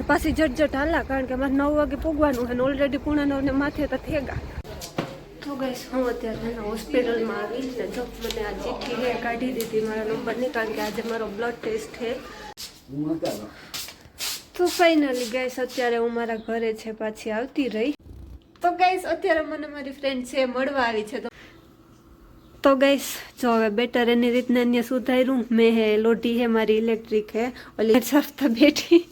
પાછી જટ હાલા, કારણ કે મારે 9 વાગે પૂગવાનું છે ને ઓલરેડી 8:45 ને માથે તો થેગા. તો ગાઈસ હું અત્યારે હોસ્પિટલમાં આવી ને જો મને આ ચીઠ્ઠી કાઢી દીધી મારા નંબરની, કારણ કે આજે મારો બ્લડ ટેસ્ટ છે. તો ફાઇનલી ગાઈસ અત્યારે હું મારા ઘરે છે પાછી આવતી રહી. તો ગાઈસ અત્યારે મને મારી ફ્રેન્ડ છે મળવા આવી છે. તો ગાઈસ જો હવે બેટર એની રીતના અહીંયા સુધાર્યું મેં. હે લોઢી હે મારી ઇલેક્ટ્રિક હે ઓલી સસ્તા બેઠી.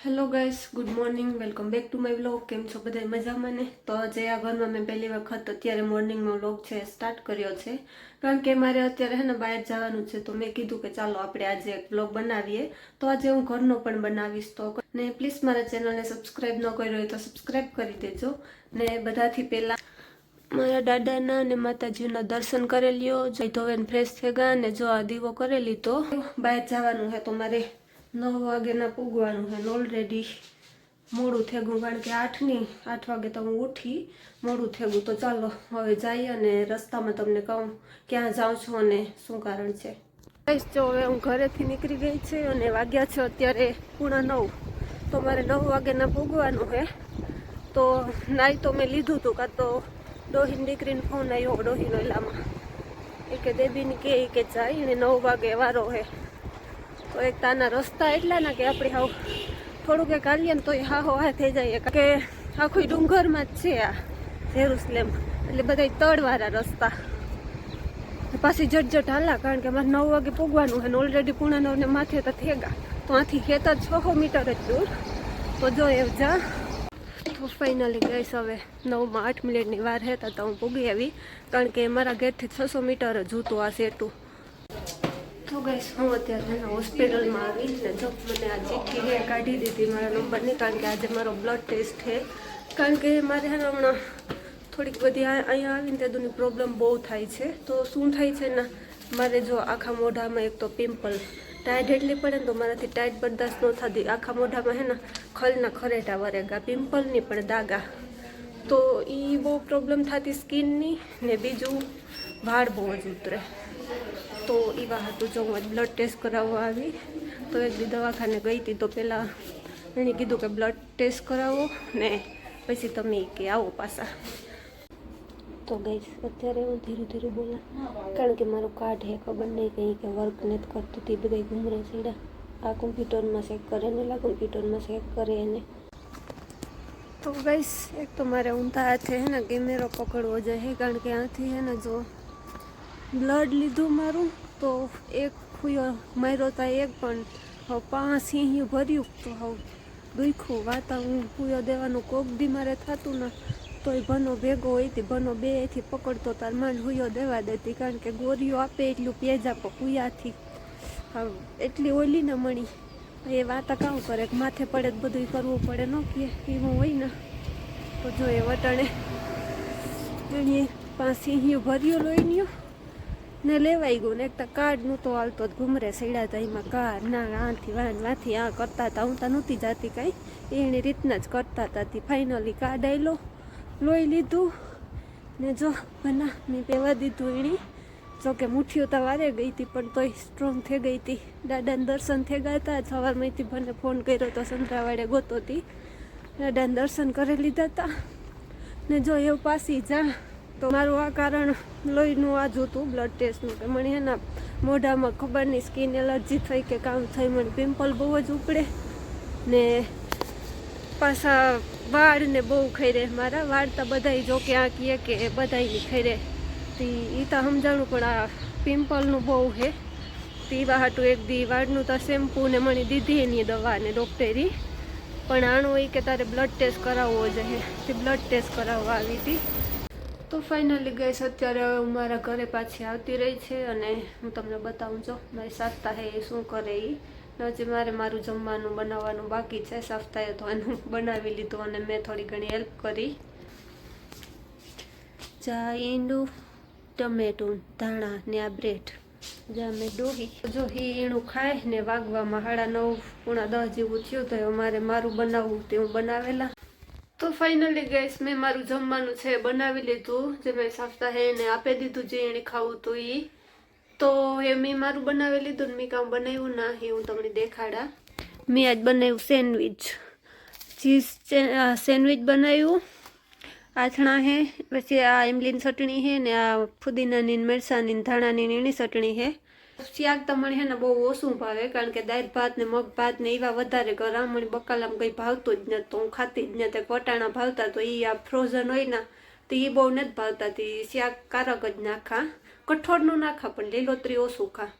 Hello guys, good morning, welcome back to my vlog. કેમ છો બધા મજામાં ને? તો આજે આ ઘરમાં મેં પહેલી વખત અત્યારે મોર્નિંગમાં વ્લોગ છે સ્ટાર્ટ કર્યો છે, કારણ કે મારે અત્યારે હે ને બહાર જવાનું છે. તો મેં કીધું કે ચાલો આપણે આજે એક વ્લોગ બનાવીએ. તો આજે હું ઘરનો પણ બનાવીશ. તો ને પ્લીઝ મારા ચેનલને સબસ્ક્રાઈબ ન કર્યો હોય તો સબસ્ક્રાઈબ કરી દેજો. ને બધાથી પહેલાં મારા દાદાના અને માતાજીના દર્શન કરી લ્યો. જઈ ધોઈને ફ્રેશ થઈ ગયા ને જો આ દીવો કરેલી. તો બહાર જવાનું છે તો મારે 9 વાગ્યાના પૂગવાનું છે. ઓલરેડી મોડું થઈ ગયું, કારણ કે 8 વાગે તો હું ઉઠી, મોડું થઈ ગયું. તો ચાલો હવે જઈએ અને રસ્તામાં તમને કહું ક્યાં જાઉં છું અને શું કારણ છે. જો હવે હું ઘરેથી નીકળી ગઈ છે અને વાગ્યા છે અત્યારે 8:45. તો મારે 9 વાગ્યાના પૂગવાનું છે. તો નાઈ તો મેં લીધું હતું, કાં તો ડોહીની દીકરીને ફોન આવ્યો ડોહીનો એલામાં એ કે દેબીની કે જાય અને 9 વાગે વારો છે. તો એક તાના રસ્તા એટલા ના કે આપણે હાવ થોડુંક એક હાલીએ ને તો એ હાહો હા થઈ જાય, કે આખું ડુંગરમાં જ છે આ જેરુસલેમ. એટલે બધા તળવાળા રસ્તા, પાછી જટ હાલા, કારણ કે મારે 9 વાગે પૂગવાનું છે ને ઓલરેડી 8:45 ને માથે તો થેગા. તો આથી ખેતર 600 મીટર જ દૂર. તો જો એ જા. તો ફાઇનલી ગઈશ હવે 9માં 8 મિનિટની વાર હતા તો હું પૂગી આવી, કારણ કે મારા ઘેરથી 600 મીટર જ હતું આ સેટું. તો ગાઈસ હું અત્યારે હોસ્પિટલમાં આવી ને જો મને આ ચીઠ્ઠી કાઢી દીધી મારા નંબરની, કારણ કે આજે મારો બ્લડ ટેસ્ટ છે. કારણ કે મારે હમણાં થોડીક બધી અહીંયા આવીને તેની પ્રોબ્લેમ બહુ થાય છે. તો શું થાય છે ને, મારે જો આખા મોઢામાં એક તો પિમ્પલ ટાઈટ એટલી પડે ને તો મારાથી ટાઈટ બરદાસ્ત ન થતી. આખા મોઢામાં હે ને ખલના ખરેટા વરેગા, પિમ્પલની પણ દાગા. તો એ બહુ પ્રોબ્લેમ થતી સ્કિનની. ને બીજું વાળ બહુ જ ઉતરે. તો એવા હતું જો હું બ્લડ ટેસ્ટ કરાવવા આવી. તો એક દી દવાખાને ગઈ હતી તો પહેલાં એણે કીધું કે બ્લડ ટેસ્ટ કરાવો ને પછી તમે કે આવો પાછા. તો ગઈ અત્યારે હું ધીરે ધીરે બોલા, કારણ કે મારું કાર્ડ હે ખબર નહીં કંઈ કે વર્ક નથી કરતું. તે બધા ઘૂમરે સીડા આ કોમ્પ્યુટરમાં ચેક કરે ને લા કોમ્પ્યુટરમાં ચેક કરે એને. તો ગઈશ એક તો મારે ઊંધા હાથે હે ને કેમેરો પકડવો જોઈએ, કારણ કે આથી હે ને જો બ્લડ લીધું મારું તો એક ખુયો માર્યો તા એક, પણ હવે 5 સિંહ્યું ભર્યું તો હવે દુખ્યું વાતા. હું ખુયો દેવાનું કોક દી મારે થતું ને તો એ ભનો ભેગો હોય હતી, ભનો બેથી પકડતો તાર માંડ હુયો દેવા દેતી, કારણ કે ગોરીઓ આપે એટલું પેજ આપો હુયાથી એટલી ઓલી ને મળી. એ વાતા કામ કરે કે માથે પડે તો બધું કરવું પડે ન કે એવું હોય ને. તો જો એ વટાણે એની 5 સિંહ્યું ભર્યું લોહીન્યું ને લેવાઈ ગયું ને. એક તો કાર્ડનું તો હાલતો જ ઘૂમરે સડ્યા હતા એમાં કાર ના આથી વાથી આ કરતા હતા. હું તો નહોતી જાતી કાંઈ, એની રીતના જ કરતા હતા. ફાઇનલી કાર્ડ આવેલો, લોહી લીધું ને જો બના મેં પહેવા દીધું. એની જો કે મુઠ્ઠીઓ તો વારે ગઈ હતી પણ તોય સ્ટ્રોંગ થઈ ગઈ હતી. દાદાને દર્શન થઈ ગયા હતા. સવારમાંથી મને ફોન કર્યો તો સંતરાવાડે ગોતો હતી. દાદાને દર્શન કરી લીધા હતા ને જો એવું પાછી જા. તો મારું આ કારણ લોહીનું આ જ હતું બ્લડ ટેસ્ટનું, કે મને એના મોઢામાં ખબર નહીં સ્કિન એલર્જી થઈ કે કામ થઈ, મને પિમ્પલ બહુ જ ઉપડે ને પાછા વાળ ને બહુ ખરે. મારા વાળ તો બધા જો કે આ કહે કે બધાની ખરે એ તો સમજાણું, પણ આ પિમ્પલનું બહુ છે. પીવા હાટું એક દી વાળનું તો શેમ્પૂ ને મને દીધી એની દવા ને ડૉક્ટરી, પણ આણું હોય કે તારે બ્લડ ટેસ્ટ કરાવવો જોઈએ. તે બ્લડ ટેસ્ટ કરાવવા આવી હતી. તો ફાઇનલી ગઈશ અત્યારે હું મારા ઘરે પાછી આવતી રહી છે અને હું તમને બતાવું જો મારી સાસ્તા હે એ શું કરે એ. હજી મારે મારું જમવાનું બનાવવાનું બાકી છે. સાફતાએ તો એનું બનાવી લીધું અને મેં થોડી ઘણી હેલ્પ કરી. ચા ઈંડું ટમેટું ધાણા ને આ બ્રેડ જા મેં ડોહી જો એનું ખાય ને વાગવામાં 9:30 પોણા 10 જેવું થયું. તો મારે મારું બનાવવું તે હું બનાવેલા. તો ફાઇનલી ગઈશ મેં મારું જમવાનું છે બનાવી લીધું. જે મેં સાફતા હે એને આપી દીધું જે એને ખાવું હતું એ. તો એ મેં મારું બનાવી લીધું ને મેં કામ બનાવ્યું ના એ હું તમને દેખાડા. મેં આજ બનાવ્યું સેન્ડવિચ, ચીઝ સેન્ડવિચ બનાવ્યું. આથણા હે, પછી આ ઇમલીની ચટણી હે ને આ ફુદીનાની મરસાની ધાણાની એની ચટણી હે. શાક તો મને હે ને બહુ ઓછું ભાવે, કારણ કે દાળ ભાત ને મગ ભાત ને એવા વધારે ગરમ મને બકાલામાં કંઈ ભાવતું જ નથી, તો હું ખાતી જ નથી. વટાણા ભાવતા તો એ આ ફ્રોઝન હોય ને તો એ બહુ નથી ભાવતા, તે શાક કારક જ નાખા, કઠોળનું નાખા પણ લીલોતરી ઓછું ખા.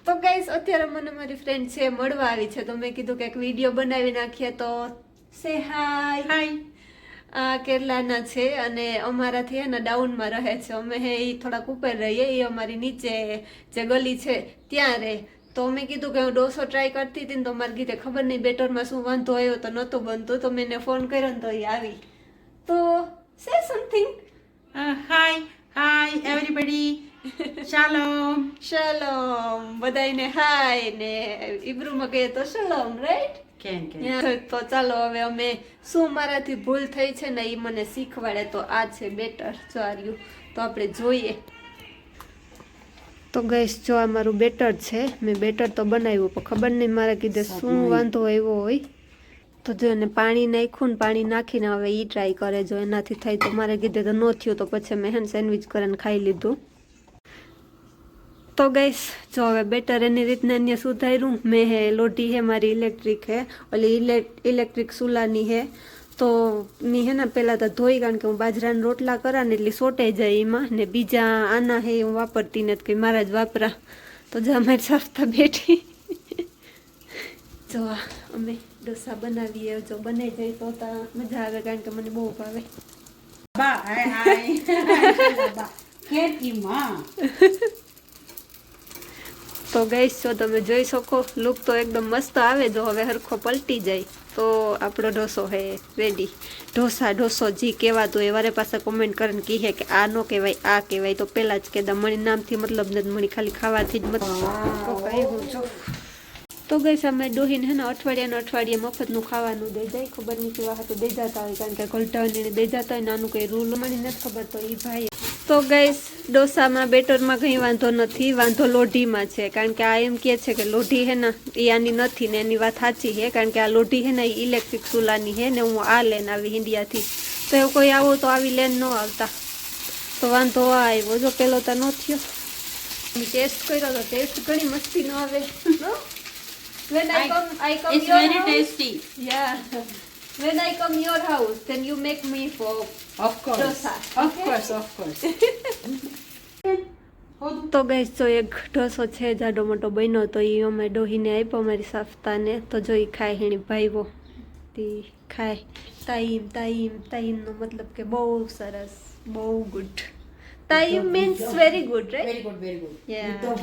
તો ગાઈસ અત્યારે મને મારી ફ્રેન્ડ છે મળવા આવી છે, તો મેં કીધું કે એક વિડીયો બનાવી નાખીએ. તો સે હાય. હાય. કેરલાના છે અને અમારાથી હે ને ડાઉનમાં રહે છે. અમે હે એ થોડાક ઉપર રહીએ, એ અમારી નીચે જે ગલી છે ત્યાં રહે. તો મેં કીધું કે હું ડોસો ટ્રાય કરતી હતી ને તો મારી કીધે ખબર નહીં બેટરમાં શું વાંધો આવ્યો તો નહોતું બનતું, તો મેં એને ફોન કર્યો ને તો એ આવી. તો સે સમથિંગ. હાય એવરીબડી. શાલોમ. શલોમ બધાને હાય ને ઇબ્રુમાં કહીએ તો શલોમ, રાઈટ? તો ચાલો હવે અમે શું મારાથી ભૂલ થઈ છે ને એ મને શીખવાડે. તો આ છે બેટર ચાર્યું, તો આપણે જોઈએ. તો ગઈશ જો આ મારું બેટર છે, મેં બેટર તો બનાવ્યું પણ ખબર નહીં મારા કીધે શું વાંધો આવ્યો હોય. તો જો એને પાણી નાખ્યું ને પાણી નાખીને હવે એ ટ્રાય કરે, જો એનાથી થાય તો મારે કીધે તો ન થયું તો પછી મેં હેન્ડ સેન્ડવિચ કરીને ખાઈ લીધું. તો ગઈશ જો હવે બેટર એની રીતના એને સુધાર્યું. મેં હે લોઢી હે મારી ઇલેક્ટ્રિક હે, ઓલી ઇલેક્ટ્રિક ચૂલાની હે. તો મેં હે ને પહેલાં તો ધોઈ, કારણ કે હું બાજરાના રોટલા કરા ને એટલે સોટાઈ જાય એમાં, ને બીજા આના હે હું વાપરતી નથી કે મારા જ વાપરા. તો જો અમારી સાફતા બેઠી જો અમે ડોસા બનાવીએ, જો બનાવી જાય તો મજા આવે, કારણ કે મને બહુ ભાવે. તો ગઈશ જો તમે જોઈ શકો લુક તો એકદમ મસ્ત આવે. જો હવે હરખો પલટી જાય તો આપણો ઢોસો હે રેડી. ઢોસો જી કહેવાતું એ વારે પાસે કોમેન્ટ કરીને કહે કે આ ન કહેવાય આ કહેવાય, તો પહેલાં જ કહેતા મણી નામથી મતલબ નથી, મણી ખાલી ખાવાથી જ મતલબ. તો ગઈશ અમે ડોહીને હે ને અઠવાડિયે મફતનું ખાવાનું દઈ જાય. ખબર નહીં કેવા હાથે દઈ જતા હોય, કારણ કે ગલટાવીને દઈ જતા હોય, નાનું કંઈ રૂલ મળી નથી ખબર તો એ ભાઈ. તો ગઈશ ડોસામાં બેટરમાં કંઈ વાંધો નથી, વાંધો લોઢીમાં છે. કારણ કે આ એમ કહે છે કે લોઢી હે ને એ આની નથી, ને એની વાત સાચી છે, કારણ કે આ લોઢી હે ને એ ઇલેક્ટ્રિક ચૂલાની હે ને હું આ લેન આવી ઇન્ડિયાથી. તો એવું કોઈ આવો તો આવી લેન ન આવતા, તો વાંધો આ આવ્યો. જો પેલો તો ન થયો, ટેસ્ટ કર્યો તો ટેસ્ટ ઘણી મસ્તી ન આવે. When I come It's your very house, tasty. yeah. When I come your house, then you make me for Of course. dosa. Of course. તો ગઈશ જો એક ઢોસો છે જાડો મોટો બન્યો, તો એ અમે ડોહીને આપ્યો મારી સાફતાને. તો જો એ ખાય હેણી ભાઈવો તે ખાય. તાઈમ નો મતલબ કે બહુ સરસ, બહુ good. Time means very good, right? Very good. Yeah.